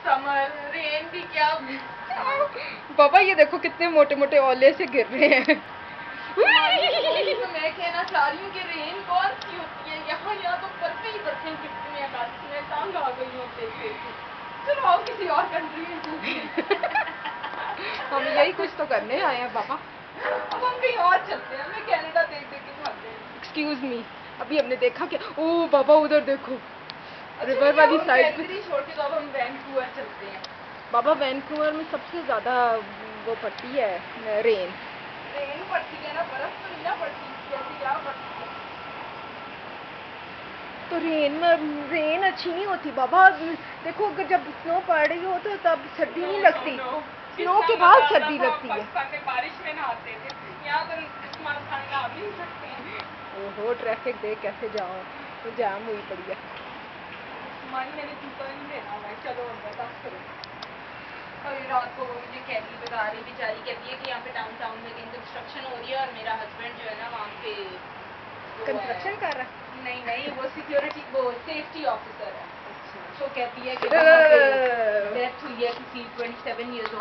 Summer rain भी क्या। पापा ये देखो कितने मोटे मोटे ओले से गिर रहे हैं। तो मैं कहना चाह रही हूँ कि रेन कौन सी होती है, यहाँ तो बर्फे ही बर्फे गिरती हैं आकाश में, तंग आ गई हूँ देखते। चलो आओ किसी और कंट्री में हम यही कुछ तो करने आए हैं पापा। अब हम कहीं और चलते हैं, हमें कनाडा देख देख के खाते हैं। एक्सक्यूज मी, अभी हमने देखा क्या, ओ पापा उधर देखो रिवर वाली साइड पे छोड़ के तो अब हम वैंकूवर चलते हैं। बाबा वैंकूवर में सबसे ज्यादा वो पड़ती है रेन पड़ती है ना, बर्फ तो नहीं ना पड़ती, जैसे यहाँ पड़ती है। तो रेन अच्छी नहीं होती बाबा। देखो अगर जब स्नो पड़ रही हो तो तब सर्दी नहीं लगती, स्नो के बाद सर्दी लगती है। बारिश में नहाते थे, यहाँ तो नहा भी नहीं सकते हैं। ओहो ट्रैफिक देख कैसे जाओ, तो जाम हुई पड़ी है। मैंने जूता नहीं देना हुआ है, चलो अंदर तक करो। और रात को वो मुझे कैदी बता रही, बेचारी कहती है कि यहाँ पे डाउनटाउन में कहीं कंस्ट्रक्शन हो रही है और मेरा हस्बैंड जो है ना वहाँ पे कंस्ट्रक्शन कर रहा है। नहीं वो सिक्योरिटी, वो सेफ्टी ऑफिसर है। तो कहती है कि डेथ हुई है किसी 27 ईयर्स